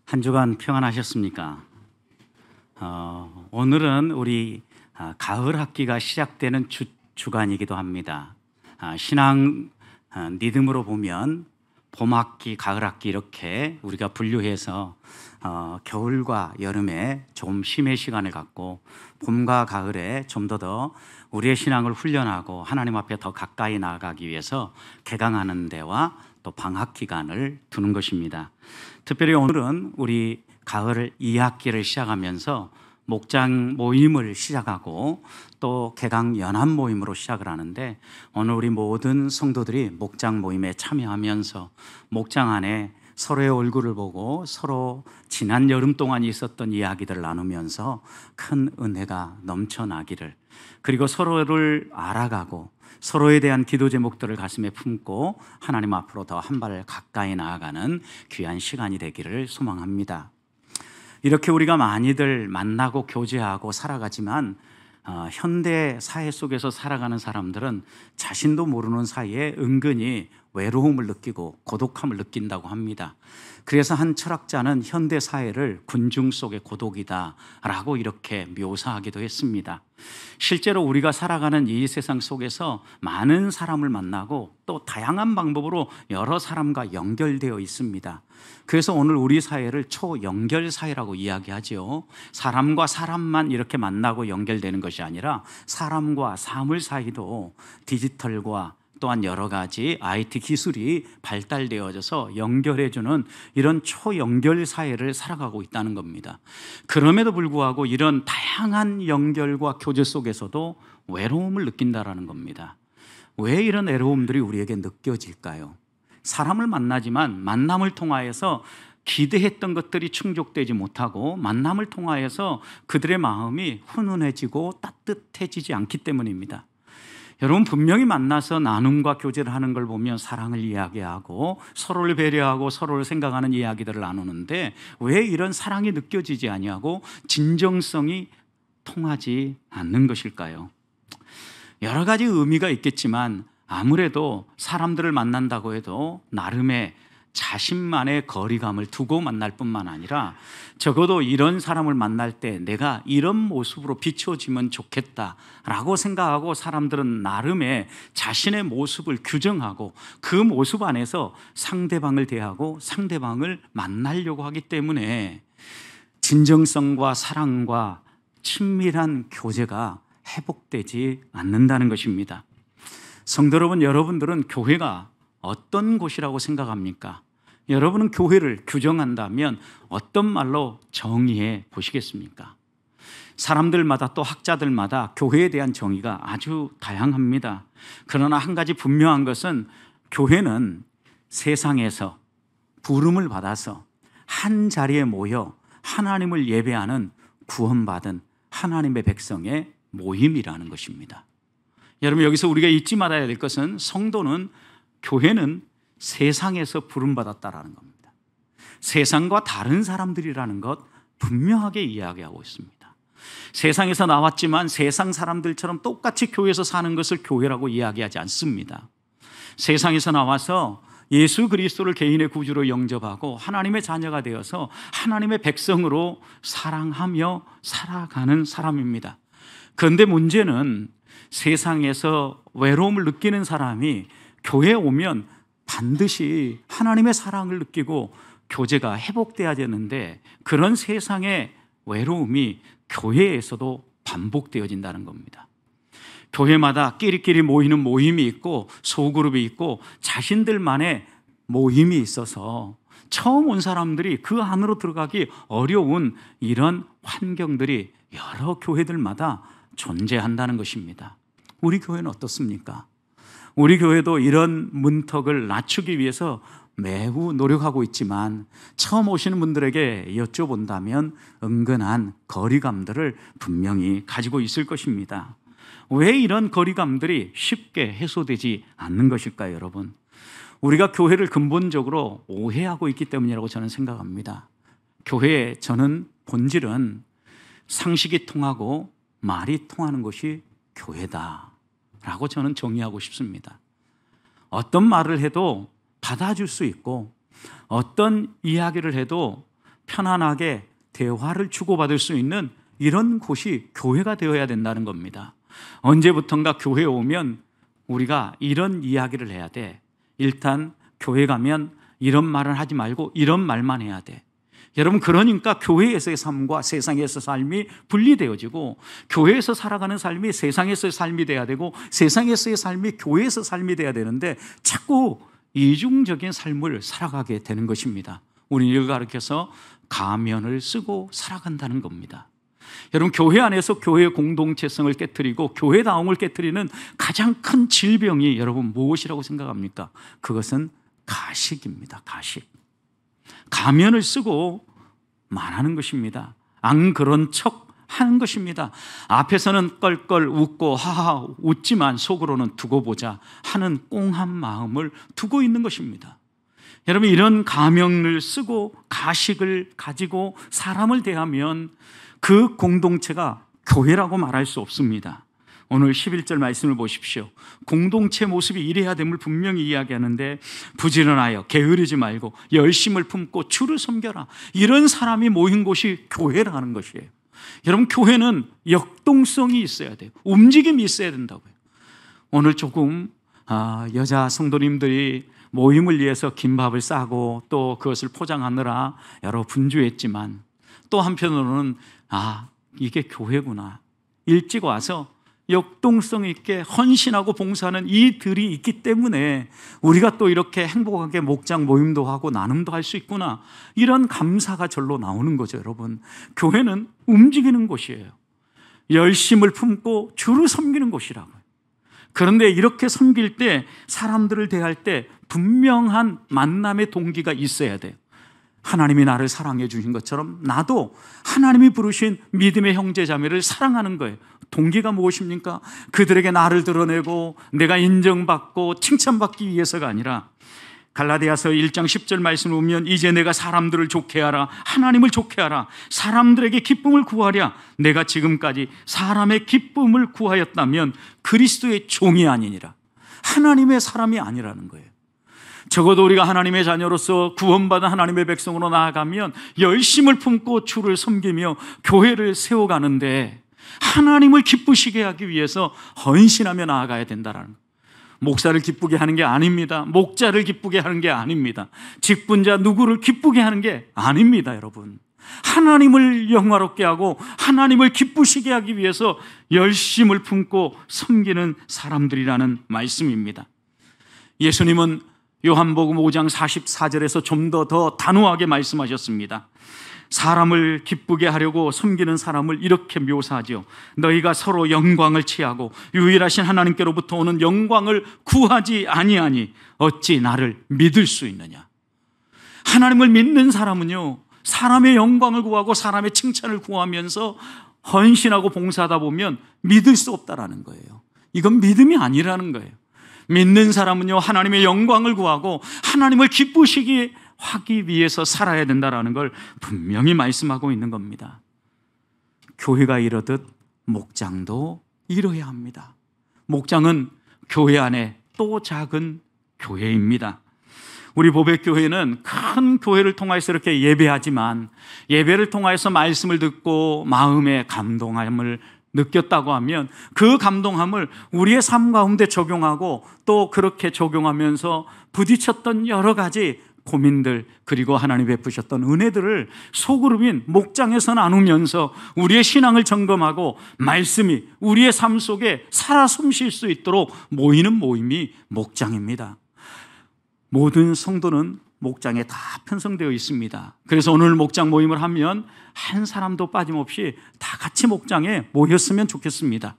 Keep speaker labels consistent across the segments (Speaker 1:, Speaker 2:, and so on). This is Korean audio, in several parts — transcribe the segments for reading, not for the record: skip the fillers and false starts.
Speaker 1: 한 주간 평안하셨습니까? 오늘은 우리 가을 학기가 시작되는 주간이기도 합니다. 신앙 리듬으로 보면 봄 학기, 가을 학기 이렇게 우리가 분류해서 겨울과 여름에 좀 쉼의 시간을 갖고 봄과 가을에 좀 더 우리의 신앙을 훈련하고 하나님 앞에 더 가까이 나아가기 위해서 개강하는 데와 또 방학 기간을 두는 것입니다. 특별히 오늘은 우리 가을 2학기를 시작하면서 목장 모임을 시작하고 또 개강 연합 모임으로 시작을 하는데, 오늘 우리 모든 성도들이 목장 모임에 참여하면서 목장 안에 서로의 얼굴을 보고 서로 지난 여름 동안 있었던 이야기들을 나누면서 큰 은혜가 넘쳐나기를, 그리고 서로를 알아가고 서로에 대한 기도 제목들을 가슴에 품고 하나님 앞으로 더 한 발 가까이 나아가는 귀한 시간이 되기를 소망합니다. 이렇게 우리가 많이들 만나고 교제하고 살아가지만 현대 사회 속에서 살아가는 사람들은 자신도 모르는 사이에 은근히 외로움을 느끼고 고독함을 느낀다고 합니다. 그래서 한 철학자는 현대 사회를 군중 속의 고독이다라고 이렇게 묘사하기도 했습니다. 실제로 우리가 살아가는 이 세상 속에서 많은 사람을 만나고 또 다양한 방법으로 여러 사람과 연결되어 있습니다. 그래서 오늘 우리 사회를 초연결 사회라고 이야기하죠. 사람과 사람만 이렇게 만나고 연결되는 것이 아니라 사람과 사물 사이도 디지털과 또한 여러 가지 IT 기술이 발달되어져서 연결해주는 이런 초연결 사회를 살아가고 있다는 겁니다. 그럼에도 불구하고 이런 다양한 연결과 교제 속에서도 외로움을 느낀다는 겁니다. 왜 이런 외로움들이 우리에게 느껴질까요? 사람을 만나지만 만남을 통하여서 기대했던 것들이 충족되지 못하고 만남을 통하여서 그들의 마음이 훈훈해지고 따뜻해지지 않기 때문입니다. 여러분, 분명히 만나서 나눔과 교제를 하는 걸 보면 사랑을 이야기하고 서로를 배려하고 서로를 생각하는 이야기들을 나누는데, 왜 이런 사랑이 느껴지지 아니하고 진정성이 통하지 않는 것일까요? 여러 가지 의미가 있겠지만 아무래도 사람들을 만난다고 해도 나름의 자신만의 거리감을 두고 만날 뿐만 아니라, 적어도 이런 사람을 만날 때 내가 이런 모습으로 비춰지면 좋겠다라고 생각하고 사람들은 나름의 자신의 모습을 규정하고 그 모습 안에서 상대방을 대하고 상대방을 만나려고 하기 때문에 진정성과 사랑과 친밀한 교제가 회복되지 않는다는 것입니다. 성도 여러분, 여러분들은 교회가 어떤 곳이라고 생각합니까? 여러분은 교회를 규정한다면 어떤 말로 정의해 보시겠습니까? 사람들마다 또 학자들마다 교회에 대한 정의가 아주 다양합니다. 그러나 한 가지 분명한 것은 교회는 세상에서 부름을 받아서 한 자리에 모여 하나님을 예배하는 구원받은 하나님의 백성의 모임이라는 것입니다. 여러분, 여기서 우리가 잊지 말아야 될 것은 성도는, 교회는 세상에서 부름받았다라는 겁니다. 세상과 다른 사람들이라는 것 분명하게 이야기하고 있습니다. 세상에서 나왔지만 세상 사람들처럼 똑같이 교회에서 사는 것을 교회라고 이야기하지 않습니다. 세상에서 나와서 예수 그리스도를 개인의 구주로 영접하고 하나님의 자녀가 되어서 하나님의 백성으로 사랑하며 살아가는 사람입니다. 그런데 문제는 세상에서 외로움을 느끼는 사람이 교회에 오면 반드시 하나님의 사랑을 느끼고 교제가 회복돼야 되는데, 그런 세상의 외로움이 교회에서도 반복되어진다는 겁니다. 교회마다 끼리끼리 모이는 모임이 있고 소그룹이 있고 자신들만의 모임이 있어서 처음 온 사람들이 그 안으로 들어가기 어려운 이런 환경들이 여러 교회들마다 존재한다는 것입니다. 우리 교회는 어떻습니까? 우리 교회도 이런 문턱을 낮추기 위해서 매우 노력하고 있지만, 처음 오시는 분들에게 여쭤본다면 은근한 거리감들을 분명히 가지고 있을 것입니다. 왜 이런 거리감들이 쉽게 해소되지 않는 것일까요, 여러분? 우리가 교회를 근본적으로 오해하고 있기 때문이라고 저는 생각합니다. 교회의 저는 본질은 상식이 통하고 말이 통하는 것이 교회다라고 저는 정의하고 싶습니다. 어떤 말을 해도 받아줄 수 있고 어떤 이야기를 해도 편안하게 대화를 주고받을 수 있는 이런 곳이 교회가 되어야 된다는 겁니다. 언제부턴가 교회에 오면 우리가 이런 이야기를 해야 돼. 일단 교회 가면 이런 말을 하지 말고 이런 말만 해야 돼. 여러분, 그러니까 교회에서의 삶과 세상에서 삶이 분리되어지고, 교회에서 살아가는 삶이 세상에서의 삶이 돼야 되고, 세상에서의 삶이 교회에서 삶이 돼야 되는데 자꾸 이중적인 삶을 살아가게 되는 것입니다. 우리는 이걸 가르쳐서 가면을 쓰고 살아간다는 겁니다. 여러분, 교회 안에서 교회의 공동체성을 깨트리고 교회다움을 깨트리는 가장 큰 질병이 여러분 무엇이라고 생각합니까? 그것은 가식입니다. 가식. 가면을 쓰고 말하는 것입니다. 안 그런 척 하는 것입니다. 앞에서는 껄껄 웃고 하하 웃지만 속으로는 두고 보자 하는 꽁한 마음을 두고 있는 것입니다. 여러분, 이런 가면을 쓰고 가식을 가지고 사람을 대하면 그 공동체가 교회라고 말할 수 없습니다. 오늘 11절 말씀을 보십시오. 공동체 모습이 이래야 됨을 분명히 이야기하는데, 부지런하여 게으르지 말고 열심을 품고 주를 섬겨라. 이런 사람이 모인 곳이 교회라는 것이에요. 여러분, 교회는 역동성이 있어야 돼요. 움직임이 있어야 된다고요. 오늘 조금 여자 성도님들이 모임을 위해서 김밥을 싸고 또 그것을 포장하느라 여러 분주했지만, 또 한편으로는 이게 교회구나. 일찍 와서 역동성 있게 헌신하고 봉사하는 이들이 있기 때문에 우리가 또 이렇게 행복하게 목장 모임도 하고 나눔도 할 수 있구나. 이런 감사가 절로 나오는 거죠. 여러분, 교회는 움직이는 곳이에요. 열심을 품고 주를 섬기는 곳이라고요. 그런데 이렇게 섬길 때, 사람들을 대할 때 분명한 만남의 동기가 있어야 돼요. 하나님이 나를 사랑해 주신 것처럼 나도 하나님이 부르신 믿음의 형제 자매를 사랑하는 거예요. 동기가 무엇입니까? 그들에게 나를 드러내고 내가 인정받고 칭찬받기 위해서가 아니라, 갈라디아서 1장 10절 말씀을 보면, 이제 내가 사람들을 좋게 하라, 하나님을 좋게 하라, 사람들에게 기쁨을 구하랴. 내가 지금까지 사람의 기쁨을 구하였다면 그리스도의 종이 아니니라. 하나님의 사람이 아니라는 거예요. 적어도 우리가 하나님의 자녀로서 구원받은 하나님의 백성으로 나아가면 열심을 품고 주를 섬기며 교회를 세워가는데, 하나님을 기쁘시게 하기 위해서 헌신하며 나아가야 된다라는 거예요. 목사를 기쁘게 하는 게 아닙니다. 목자를 기쁘게 하는 게 아닙니다. 직분자 누구를 기쁘게 하는 게 아닙니다. 여러분, 하나님을 영화롭게 하고 하나님을 기쁘시게 하기 위해서 열심을 품고 섬기는 사람들이라는 말씀입니다. 예수님은 요한복음 5장 44절에서 좀 더 단호하게 말씀하셨습니다. 사람을 기쁘게 하려고 섬기는 사람을 이렇게 묘사하죠. 너희가 서로 영광을 취하고 유일하신 하나님께로부터 오는 영광을 구하지 아니하니 어찌 나를 믿을 수 있느냐. 하나님을 믿는 사람은요, 사람의 영광을 구하고 사람의 칭찬을 구하면서 헌신하고 봉사하다 보면 믿을 수 없다라는 거예요. 이건 믿음이 아니라는 거예요. 믿는 사람은요, 하나님의 영광을 구하고 하나님을 기쁘시게 하기 위해서 살아야 된다는 걸 분명히 말씀하고 있는 겁니다. 교회가 이러듯 목장도 이뤄야 합니다. 목장은 교회 안에 또 작은 교회입니다. 우리 보백교회는 큰 교회를 통해서 이렇게 예배하지만, 예배를 통해서 말씀을 듣고 마음의 감동함을 느꼈다고 하면 그 감동함을 우리의 삶 가운데 적용하고, 또 그렇게 적용하면서 부딪혔던 여러 가지 고민들, 그리고 하나님 베푸셨던 은혜들을 소그룹인 목장에서 나누면서 우리의 신앙을 점검하고 말씀이 우리의 삶 속에 살아 숨쉴 수 있도록 모이는 모임이 목장입니다. 모든 성도는 목장에 다 편성되어 있습니다. 그래서 오늘 목장 모임을 하면 한 사람도 빠짐없이 다 같이 목장에 모였으면 좋겠습니다.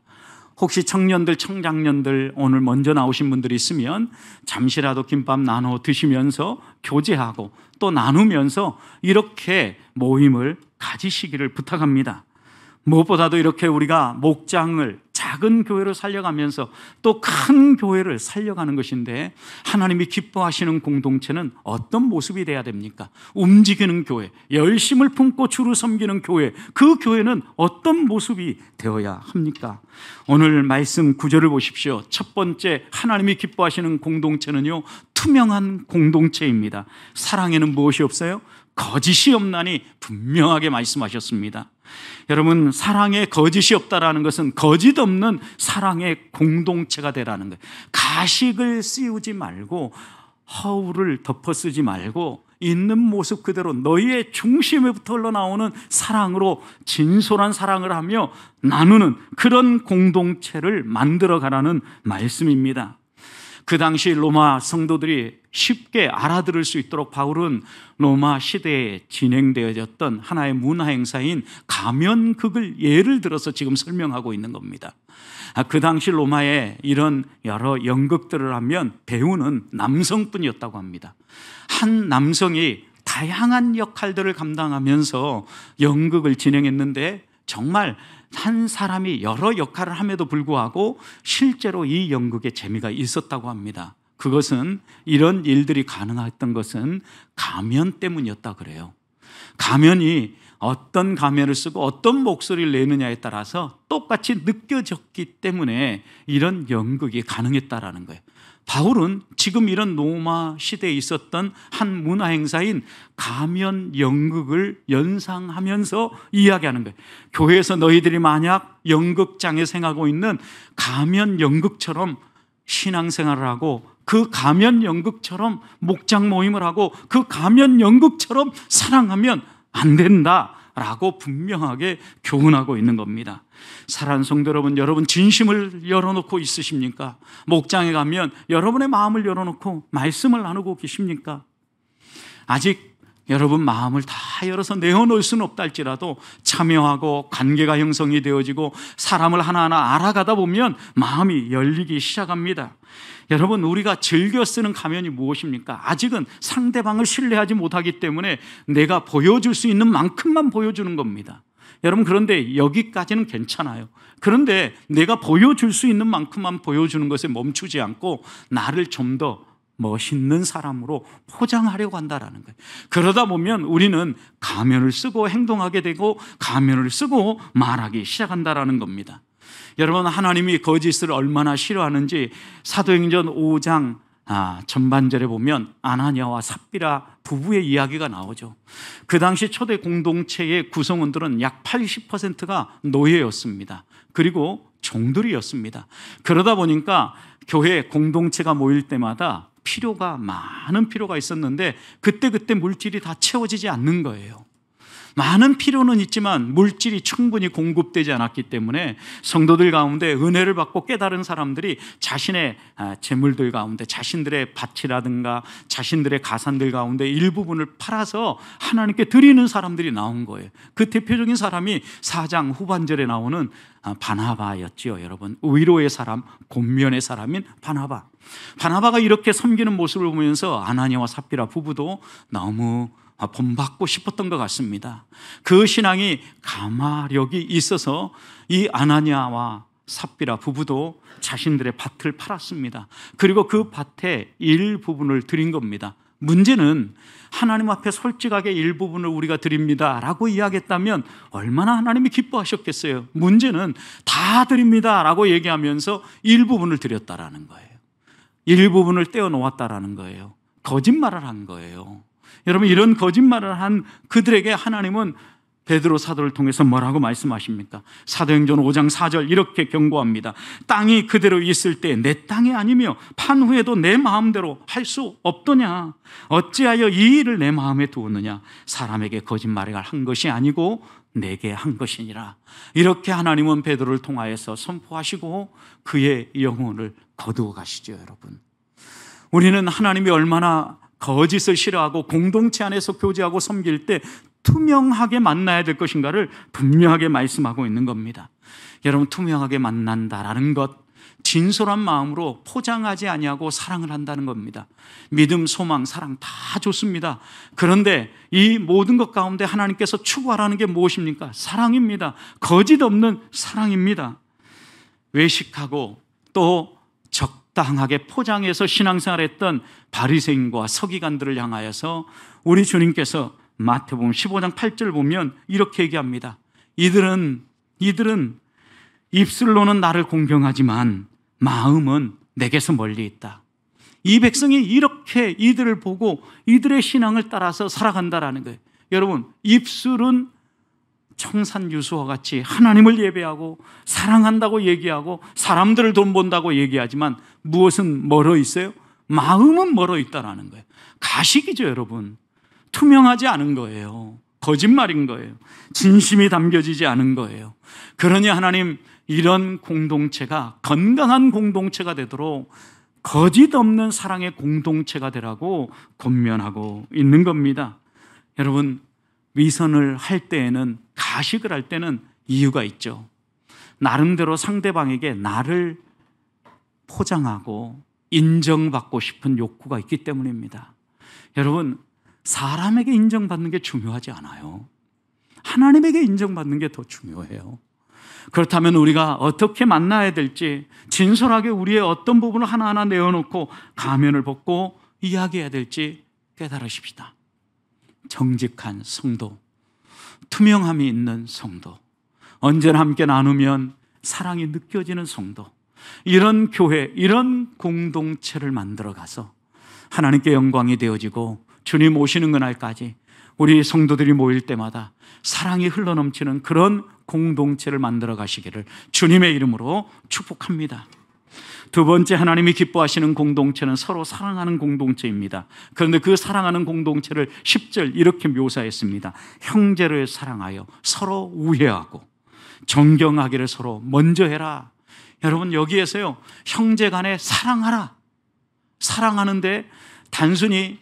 Speaker 1: 혹시 청년들, 청장년들 오늘 먼저 나오신 분들이 있으면 잠시라도 김밥 나눠 드시면서 교제하고 또 나누면서 이렇게 모임을 가지시기를 부탁합니다. 무엇보다도 이렇게 우리가 목장을, 작은 교회를 살려가면서 또 큰 교회를 살려가는 것인데, 하나님이 기뻐하시는 공동체는 어떤 모습이 돼야 됩니까? 움직이는 교회, 열심을 품고 주를 섬기는 교회, 그 교회는 어떤 모습이 되어야 합니까? 오늘 말씀 9절을 보십시오. 첫 번째, 하나님이 기뻐하시는 공동체는요, 투명한 공동체입니다. 사랑에는 무엇이 없어요? 거짓이 없나니 분명하게 말씀하셨습니다. 여러분, 사랑에 거짓이 없다라는 것은 거짓 없는 사랑의 공동체가 되라는 거예요. 가식을 씌우지 말고 허울을 덮어쓰지 말고 있는 모습 그대로 너희의 중심에부터 흘러나오는 사랑으로 진솔한 사랑을 하며 나누는 그런 공동체를 만들어가라는 말씀입니다. 그 당시 로마 성도들이 쉽게 알아들을 수 있도록 바울은 로마 시대에 진행되어졌던 하나의 문화 행사인 가면극을 예를 들어서 지금 설명하고 있는 겁니다. 그 당시 로마에 이런 여러 연극들을 하면 배우는 남성뿐이었다고 합니다. 한 남성이 다양한 역할들을 감당하면서 연극을 진행했는데 정말 한 사람이 여러 역할을 함에도 불구하고 실제로 이 연극에 재미가 있었다고 합니다. 그것은 이런 일들이 가능했던 것은 가면 때문이었다 그래요. 가면이 어떤 가면을 쓰고 어떤 목소리를 내느냐에 따라서 똑같이 느껴졌기 때문에 이런 연극이 가능했다라는 거예요. 바울은 지금 이런 로마 시대에 있었던 한 문화 행사인 가면 연극을 연상하면서 이야기하는 거예요. 교회에서 너희들이 만약 연극장에서 행하고 있는 가면 연극처럼 신앙생활을 하고 그 가면 연극처럼 목장 모임을 하고 그 가면 연극처럼 사랑하면 안 된다라고 분명하게 교훈하고 있는 겁니다. 사랑하는 성도 여러분, 여러분 진심을 열어놓고 있으십니까? 목장에 가면 여러분의 마음을 열어놓고 말씀을 나누고 계십니까? 아직 여러분 마음을 다 열어서 내어놓을 수는 없다 할지라도 참여하고 관계가 형성이 되어지고 사람을 하나하나 알아가다 보면 마음이 열리기 시작합니다. 여러분, 우리가 즐겨 쓰는 가면이 무엇입니까? 아직은 상대방을 신뢰하지 못하기 때문에 내가 보여줄 수 있는 만큼만 보여주는 겁니다. 여러분, 그런데 여기까지는 괜찮아요. 그런데 내가 보여줄 수 있는 만큼만 보여주는 것에 멈추지 않고 나를 좀 더 멋있는 사람으로 포장하려고 한다라는 거예요. 그러다 보면 우리는 가면을 쓰고 행동하게 되고 가면을 쓰고 말하기 시작한다라는 겁니다. 여러분, 하나님이 거짓을 얼마나 싫어하는지 사도행전 5장 전반절에 보면 아나니아와 삽비라 부부의 이야기가 나오죠. 그 당시 초대 공동체의 구성원들은 약 80%가 노예였습니다. 그리고 종들이었습니다. 그러다 보니까 교회 공동체가 모일 때마다 많은 필요가 있었는데 그때 물질이 다 채워지지 않는 거예요. 많은 필요는 있지만 물질이 충분히 공급되지 않았기 때문에 성도들 가운데 은혜를 받고 깨달은 사람들이 자신의 재물들 가운데 자신들의 밭이라든가 자신들의 가산들 가운데 일부분을 팔아서 하나님께 드리는 사람들이 나온 거예요. 그 대표적인 사람이 4장 후반절에 나오는 바나바였지요. 여러분, 위로의 사람, 권면의 사람인 바나바가 이렇게 섬기는 모습을 보면서 아나니아와 삽비라 부부도 너무 본받고 싶었던 것 같습니다. 그 신앙이 가마력이 있어서 이 아나니아와 삽비라 부부도 자신들의 밭을 팔았습니다. 그리고 그 밭의 일부분을 드린 겁니다. 문제는 하나님 앞에 솔직하게 일부분을 우리가 드립니다 라고 이야기했다면 얼마나 하나님이 기뻐하셨겠어요. 문제는 다 드립니다 라고 얘기하면서 일부분을 드렸다라는 거예요. 일부분을 떼어놓았다라는 거예요. 거짓말을 한 거예요. 여러분, 이런 거짓말을 한 그들에게 하나님은 베드로 사도를 통해서 뭐라고 말씀하십니까? 사도행전 5장 4절 이렇게 경고합니다. 땅이 그대로 있을 때 내 땅이 아니며 판 후에도 내 마음대로 할 수 없더냐? 어찌하여 이 일을 내 마음에 두었느냐? 사람에게 거짓말을 한 것이 아니고 내게 한 것이니라. 이렇게 하나님은 베드로를 통하여서 선포하시고 그의 영혼을 거두어 가시죠. 여러분, 우리는 하나님이 얼마나 거짓을 싫어하고 공동체 안에서 교제하고 섬길 때 투명하게 만나야 될 것인가를 분명하게 말씀하고 있는 겁니다. 여러분, 투명하게 만난다라는 것, 진솔한 마음으로 포장하지 아니하고 사랑을 한다는 겁니다. 믿음, 소망, 사랑 다 좋습니다. 그런데 이 모든 것 가운데 하나님께서 추구하라는 게 무엇입니까? 사랑입니다. 거짓 없는 사랑입니다. 외식하고 또 적당하게 포장해서 신앙생활했던 바리새인과 서기관들을 향하여서 우리 주님께서 마태복음 15장 8절 보면 이렇게 얘기합니다. 이들은 입술로는 나를 공경하지만 마음은 내게서 멀리 있다. 이 백성이 이렇게 이들을 보고 이들의 신앙을 따라서 살아간다라는 거예요. 여러분, 입술은 청산유수와 같이 하나님을 예배하고 사랑한다고 얘기하고 사람들을 돈 본다고 얘기하지만 무엇은 멀어 있어요? 마음은 멀어 있다라는 거예요. 가식이죠, 여러분. 투명하지 않은 거예요. 거짓말인 거예요. 진심이 담겨지지 않은 거예요. 그러니 하나님, 이런 공동체가 건강한 공동체가 되도록 거짓 없는 사랑의 공동체가 되라고 권면하고 있는 겁니다. 여러분, 위선을 할 때에는, 가식을 할 때는 이유가 있죠. 나름대로 상대방에게 나를 포장하고 인정받고 싶은 욕구가 있기 때문입니다. 여러분, 사람에게 인정받는 게 중요하지 않아요. 하나님에게 인정받는 게 더 중요해요. 그렇다면 우리가 어떻게 만나야 될지 진솔하게 우리의 어떤 부분을 하나하나 내어놓고 가면을 벗고 이야기해야 될지 깨달으십시다. 정직한 성도, 투명함이 있는 성도, 언제나 함께 나누면 사랑이 느껴지는 성도, 이런 교회, 이런 공동체를 만들어가서 하나님께 영광이 되어지고 주님 오시는 그날까지 우리 성도들이 모일 때마다 사랑이 흘러넘치는 그런 공동체를 만들어 가시기를 주님의 이름으로 축복합니다. 두 번째, 하나님이 기뻐하시는 공동체는 서로 사랑하는 공동체입니다. 그런데 그 사랑하는 공동체를 10절 이렇게 묘사했습니다. 형제를 사랑하여 서로 우애하고 존경하기를 서로 먼저 해라. 여러분, 여기에서요, 형제 간에 사랑하라. 사랑하는데 단순히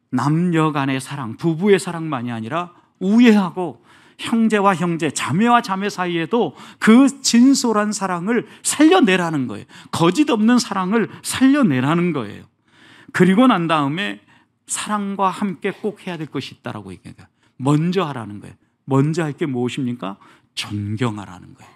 Speaker 1: 남녀 간의 사랑, 부부의 사랑만이 아니라 우애하고 형제와 형제, 자매와 자매 사이에도 그 진솔한 사랑을 살려내라는 거예요. 거짓 없는 사랑을 살려내라는 거예요. 그리고 난 다음에 사랑과 함께 꼭 해야 될 것이 있다라고 얘기해요. 먼저 하라는 거예요. 먼저 할 게 무엇입니까? 존경하라는 거예요.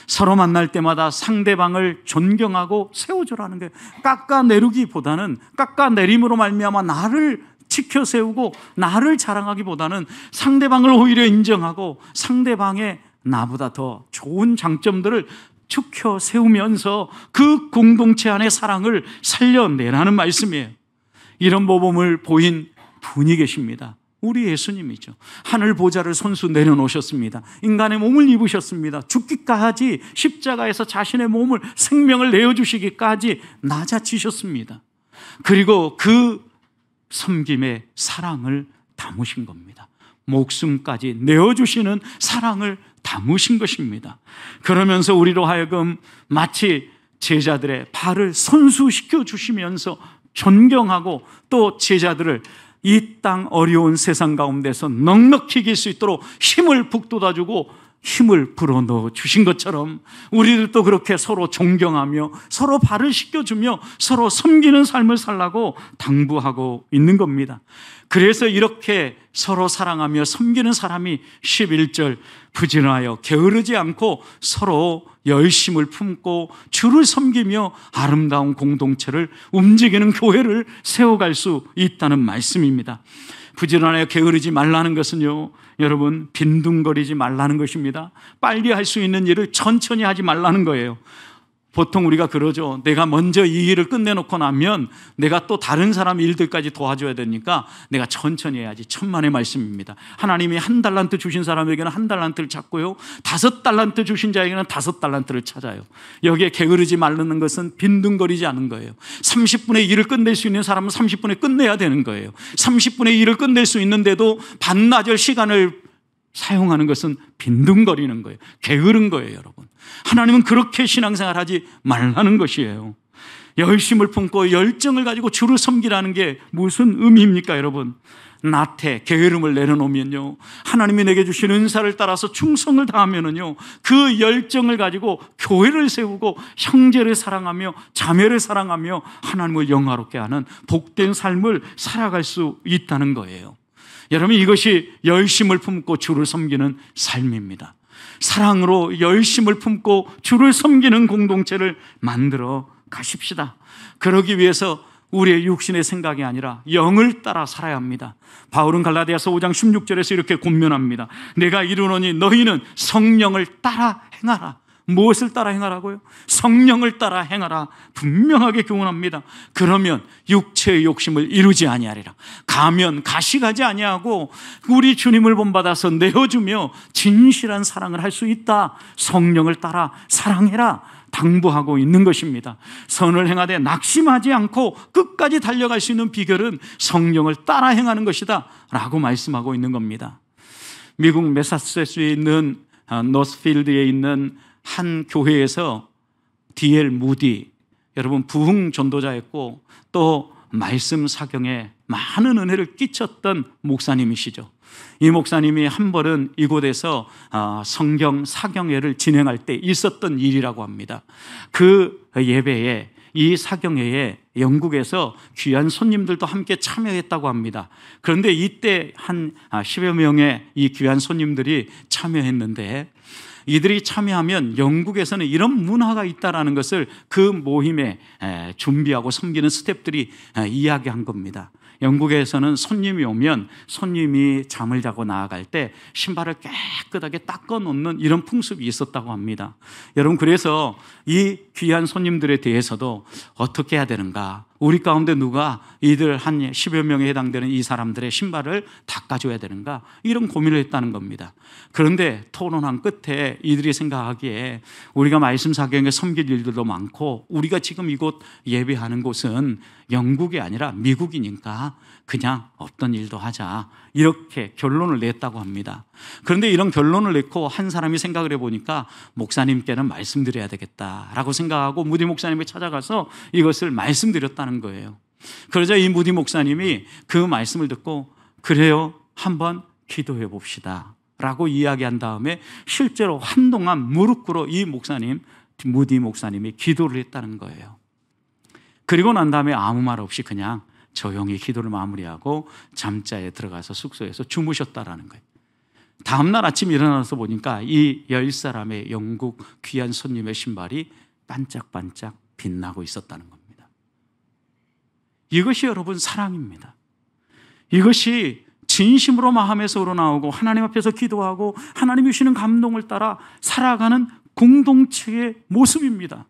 Speaker 1: 서로 만날 때마다 상대방을 존경하고 세워주라는 거예요. 깎아내리기보다는, 깎아내림으로 말미암아 나를 지켜 세우고 나를 자랑하기보다는 상대방을 오히려 인정하고 상대방의 나보다 더 좋은 장점들을 지켜 세우면서 그 공동체 안의 사랑을 살려내라는 말씀이에요. 이런 모범을 보인 분이 계십니다. 우리 예수님이죠. 하늘 보좌를 손수 내려놓으셨습니다. 인간의 몸을 입으셨습니다. 죽기까지 십자가에서 자신의 몸을, 생명을 내어주시기까지 낮아지셨습니다. 그리고 그 섬김의 사랑을 담으신 겁니다. 목숨까지 내어주시는 사랑을 담으신 것입니다. 그러면서 우리로 하여금 마치 제자들의 발을 손수시켜 주시면서 존경하고 또 제자들을 이 땅 어려운 세상 가운데서 넉넉히 이길 수 있도록 힘을 북돋아주고 힘을 불어넣어 주신 것처럼 우리들도 그렇게 서로 존경하며 서로 발을 씻겨주며 서로 섬기는 삶을 살라고 당부하고 있는 겁니다. 그래서 이렇게 서로 사랑하며 섬기는 사람이 11절 부지런하여 게으르지 않고 서로 열심을 품고 주를 섬기며 아름다운 공동체를 움직이는 교회를 세워갈 수 있다는 말씀입니다. 부지런하여 게으르지 말라는 것은요, 여러분, 빈둥거리지 말라는 것입니다. 빨리 할 수 있는 일을 천천히 하지 말라는 거예요. 보통 우리가 그러죠. 내가 먼저 이 일을 끝내놓고 나면 내가 또 다른 사람 일들까지 도와줘야 되니까 내가 천천히 해야지. 천만의 말씀입니다. 하나님이 1달란트 주신 사람에게는 1달란트를 찾고요, 5달란트 주신 자에게는 5달란트를 찾아요. 여기에 게으르지 말라는 것은 빈둥거리지 않은 거예요. 30분의 일을 끝낼 수 있는 사람은 30분에 끝내야 되는 거예요. 30분의 일을 끝낼 수 있는데도 반나절 시간을 사용하는 것은 빈둥거리는 거예요. 게으른 거예요, 여러분. 하나님은 그렇게 신앙생활 하지 말라는 것이에요. 열심을 품고 열정을 가지고 주를 섬기라는 게 무슨 의미입니까, 여러분? 나태, 게으름을 내려놓으면요, 하나님이 내게 주신 은사를 따라서 충성을 다하면은요, 그 열정을 가지고 교회를 세우고 형제를 사랑하며 자매를 사랑하며 하나님을 영화롭게 하는 복된 삶을 살아갈 수 있다는 거예요. 여러분, 이것이 열심을 품고 주를 섬기는 삶입니다. 사랑으로 열심을 품고 주를 섬기는 공동체를 만들어 가십시다. 그러기 위해서 우리의 육신의 생각이 아니라 영을 따라 살아야 합니다. 바울은 갈라디아서 5장 16절에서 이렇게 권면합니다. 내가 이르노니 너희는 성령을 따라 행하라. 무엇을 따라 행하라고요? 성령을 따라 행하라 분명하게 교훈합니다. 그러면 육체의 욕심을 이루지 아니하리라. 가면 가시가지 아니하고 우리 주님을 본받아서 내어주며 진실한 사랑을 할 수 있다. 성령을 따라 사랑해라 당부하고 있는 것입니다. 선을 행하되 낙심하지 않고 끝까지 달려갈 수 있는 비결은 성령을 따라 행하는 것이다 라고 말씀하고 있는 겁니다. 미국 매사추세츠에 있는 노스필드에 있는 한 교회에서 D.L. 무디, 여러분 부흥 전도자였고 또 말씀 사경에 많은 은혜를 끼쳤던 목사님이시죠. 이 목사님이 한 번은 이곳에서 성경 사경회를 진행할 때 있었던 일이라고 합니다. 그 예배에, 이 사경회에 영국에서 귀한 손님들도 함께 참여했다고 합니다. 그런데 이때 한 10여 명의 이 귀한 손님들이 참여했는데, 이들이 참여하면 영국에서는 이런 문화가 있다는 것을 그 모임에 준비하고 섬기는 스태프들이 이야기한 겁니다. 영국에서는 손님이 오면 손님이 잠을 자고 나아갈 때 신발을 깨끗하게 닦아 놓는 이런 풍습이 있었다고 합니다. 여러분, 그래서 이 귀한 손님들에 대해서도 어떻게 해야 되는가, 우리 가운데 누가 이들 한 10여 명에 해당되는 이 사람들의 신발을 닦아줘야 되는가, 이런 고민을 했다는 겁니다. 그런데 토론한 끝에 이들이 생각하기에 우리가 말씀 사경에 섬길 일들도 많고 우리가 지금 이곳 예배하는 곳은 영국이 아니라 미국이니까 그냥 없던 일도 하자, 이렇게 결론을 냈다고 합니다. 그런데 이런 결론을 냈고 한 사람이 생각을 해보니까 목사님께는 말씀드려야 되겠다라고 생각하고 무디 목사님을 찾아가서 이것을 말씀드렸다는 거예요. 그러자 이 무디 목사님이 그 말씀을 듣고 그래요, 한번 기도해 봅시다 라고 이야기한 다음에 실제로 한동안 무릎 꿇어 이 목사님, 무디 목사님이 기도를 했다는 거예요. 그리고 난 다음에 아무 말 없이 그냥 조용히 기도를 마무리하고 잠자에 들어가서 숙소에서 주무셨다라는 거예요. 다음날 아침 일어나서 보니까 이 10사람의 영국 귀한 손님의 신발이 반짝반짝 빛나고 있었다는 겁니다. 이것이 여러분 사랑입니다. 이것이 진심으로 마음에서 우러나오고 하나님 앞에서 기도하고 하나님이 주시는 감동을 따라 살아가는 공동체의 모습입니다.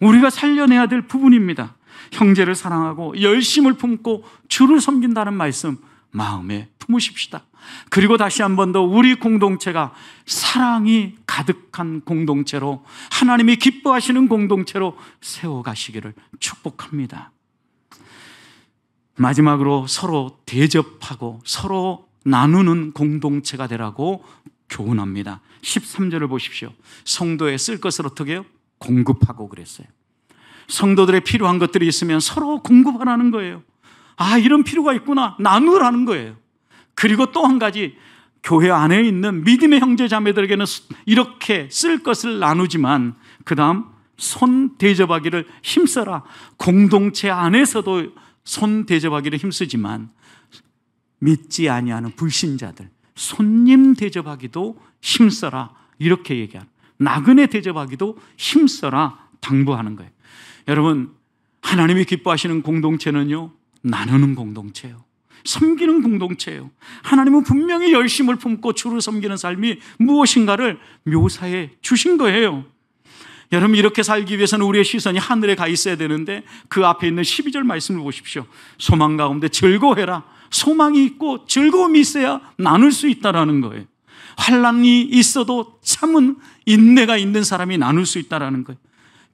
Speaker 1: 우리가 살려내야 될 부분입니다. 형제를 사랑하고 열심을 품고 주를 섬긴다는 말씀 마음에 품으십시다. 그리고 다시 한 번 더 우리 공동체가 사랑이 가득한 공동체로, 하나님이 기뻐하시는 공동체로 세워가시기를 축복합니다. 마지막으로 서로 대접하고 서로 나누는 공동체가 되라고 교훈합니다. 13절을 보십시오. 성도에 쓸 것을 어떻게 해요? 공급하고 그랬어요. 성도들의 필요한 것들이 있으면 서로 공급하라는 거예요. 아, 이런 필요가 있구나, 나누라는 거예요. 그리고 또 한 가지, 교회 안에 있는 믿음의 형제 자매들에게는 이렇게 쓸 것을 나누지만 그 다음 손 대접하기를 힘써라. 공동체 안에서도 손 대접하기를 힘쓰지만 믿지 아니하는 불신자들 손님 대접하기도 힘써라, 이렇게 얘기하는, 나그네 대접하기도 힘써라 당부하는 거예요. 여러분, 하나님이 기뻐하시는 공동체는요, 나누는 공동체예요. 섬기는 공동체예요. 하나님은 분명히 열심을 품고 주를 섬기는 삶이 무엇인가를 묘사해 주신 거예요. 여러분, 이렇게 살기 위해서는 우리의 시선이 하늘에 가 있어야 되는데 그 앞에 있는 12절 말씀을 보십시오. 소망 가운데 즐거워해라. 소망이 있고 즐거움이 있어야 나눌 수 있다라는 거예요. 환난이 있어도 참은 인내가 있는 사람이 나눌 수 있다라는 거예요.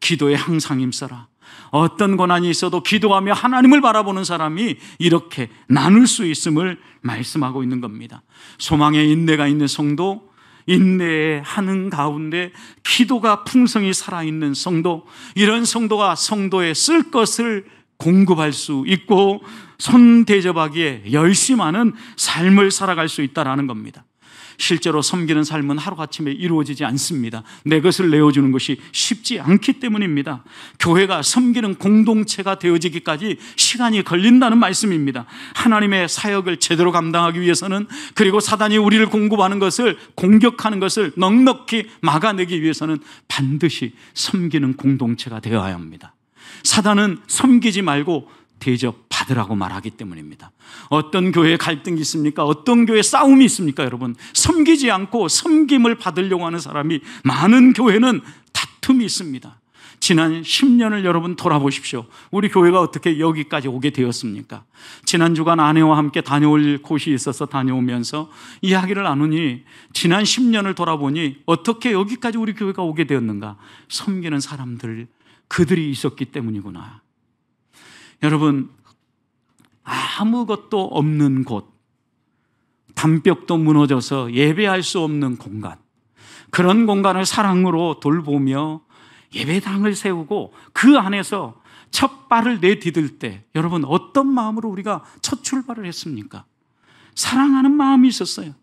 Speaker 1: 기도에 항상 힘써라. 어떤 고난이 있어도 기도하며 하나님을 바라보는 사람이 이렇게 나눌 수 있음을 말씀하고 있는 겁니다. 소망에 인내가 있는 성도, 인내의 하는 가운데 기도가 풍성히 살아있는 성도, 이런 성도가 성도에 쓸 것을 공급할 수 있고 손 대접하기에 열심하는 삶을 살아갈 수 있다는 겁니다. 실제로 섬기는 삶은 하루아침에 이루어지지 않습니다. 내 것을 내어주는 것이 쉽지 않기 때문입니다. 교회가 섬기는 공동체가 되어지기까지 시간이 걸린다는 말씀입니다. 하나님의 사역을 제대로 감당하기 위해서는, 그리고 사단이 우리를 공급하는 것을, 공격하는 것을 넉넉히 막아내기 위해서는 반드시 섬기는 공동체가 되어야 합니다. 사단은 섬기지 말고 대접받으라고 말하기 때문입니다. 어떤 교회에 갈등이 있습니까? 어떤 교회에 싸움이 있습니까? 여러분, 섬기지 않고 섬김을 받으려고 하는 사람이 많은 교회는 틈이 있습니다. 지난 10년을 여러분 돌아보십시오. 우리 교회가 어떻게 여기까지 오게 되었습니까? 지난 주간 아내와 함께 다녀올 곳이 있어서 다녀오면서 이야기를 나누니 지난 10년을 돌아보니 어떻게 여기까지 우리 교회가 오게 되었는가? 섬기는 사람들, 그들이 있었기 때문이구나. 여러분, 아무것도 없는 곳, 담벽도 무너져서 예배할 수 없는 공간, 그런 공간을 사랑으로 돌보며 예배당을 세우고 그 안에서 첫 발을 내디딜 때 여러분 어떤 마음으로 우리가 첫 출발을 했습니까? 사랑하는 마음이 있었어요.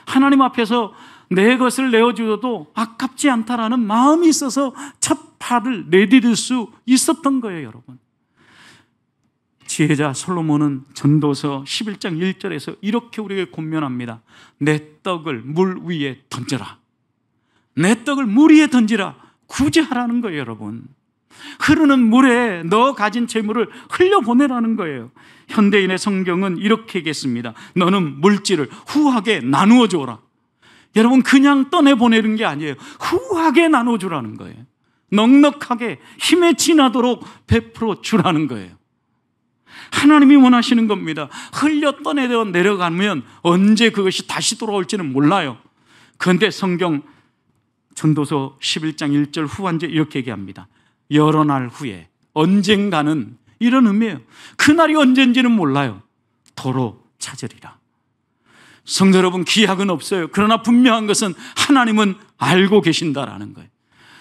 Speaker 1: 하나님 앞에서 내 것을 내어주어도 아깝지 않다라는 마음이 있어서 첫 발을 내디딜 수 있었던 거예요, 여러분. 지혜자 솔로몬은 전도서 11장 1절에서 이렇게 우리에게 권면합니다. 내 떡을 물 위에 던져라. 내 떡을 물 위에 던지라. 구제하라는 거예요, 여러분. 흐르는 물에 너 가진 재물을 흘려보내라는 거예요. 현대인의 성경은 이렇게 얘기했습니다. 너는 물질을 후하게 나누어 줘라. 여러분, 그냥 떠내보내는 게 아니에요. 후하게 나눠주라는 거예요. 넉넉하게 힘에 지나도록 베풀어 주라는 거예요. 하나님이 원하시는 겁니다. 흘려 떠내려 내려가면 언제 그것이 다시 돌아올지는 몰라요. 그런데 성경 전도서 11장 1절 후반절 이렇게 얘기합니다. 여러 날 후에 언젠가는, 이런 의미예요. 그날이 언젠지는 몰라요. 도로 찾으리라. 성도 여러분, 기약은 없어요. 그러나 분명한 것은 하나님은 알고 계신다라는 거예요.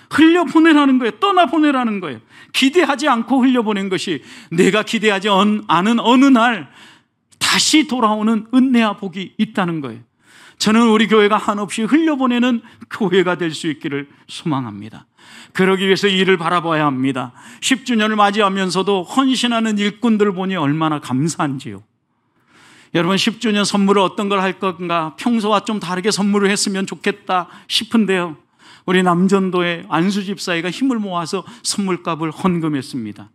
Speaker 1: 흘려보내라는 거예요. 떠나보내라는 거예요. 기대하지 않고 흘려보낸 것이 내가 기대하지 않은 어느 날 다시 돌아오는 은혜와 복이 있다는 거예요. 저는 우리 교회가 한없이 흘려보내는 교회가 될 수 있기를 소망합니다. 그러기 위해서 이를 바라봐야 합니다. 10주년을 맞이하면서도 헌신하는 일꾼들을 보니 얼마나 감사한지요. 여러분, 10주년 선물을 어떤 걸 할 건가, 평소와 좀 다르게 선물을 했으면 좋겠다 싶은데요, 우리 남전도의 안수 집사회가 힘을 모아서 선물값을 헌금했습니다.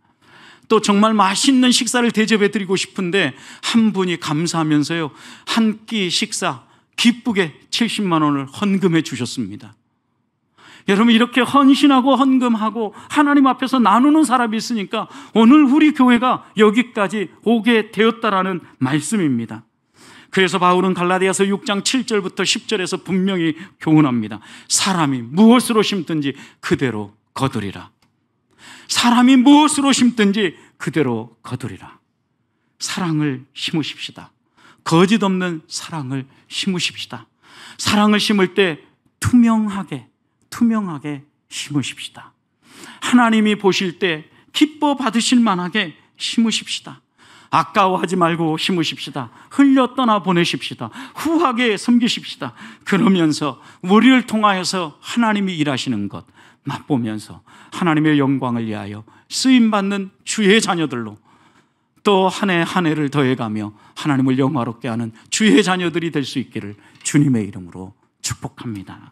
Speaker 1: 또 정말 맛있는 식사를 대접해 드리고 싶은데 한 분이 감사하면서요, 한 끼 식사 기쁘게 70만 원을 헌금해 주셨습니다. 여러분, 이렇게 헌신하고 헌금하고 하나님 앞에서 나누는 사람이 있으니까 오늘 우리 교회가 여기까지 오게 되었다라는 말씀입니다. 그래서 바울은 갈라디아서 6장 7절부터 10절에서 분명히 교훈합니다. 사람이 무엇으로 심든지 그대로 거두리라. 사람이 무엇으로 심든지 그대로 거두리라. 사랑을 심으십시다. 거짓 없는 사랑을 심으십시다. 사랑을 심을 때 투명하게 심으십시다. 하나님이 보실 때 기뻐 받으실 만하게 심으십시다. 아까워하지 말고 심으십시다. 흘려 떠나 보내십시다. 후하게 섬기십시다. 그러면서 우리를 통하여서 하나님이 일하시는 것 맛보면서 하나님의 영광을 위하여 쓰임받는 주의 자녀들로 또 한 해 한 해를 더해가며 하나님을 영화롭게 하는 주의 자녀들이 될 수 있기를 주님의 이름으로 축복합니다.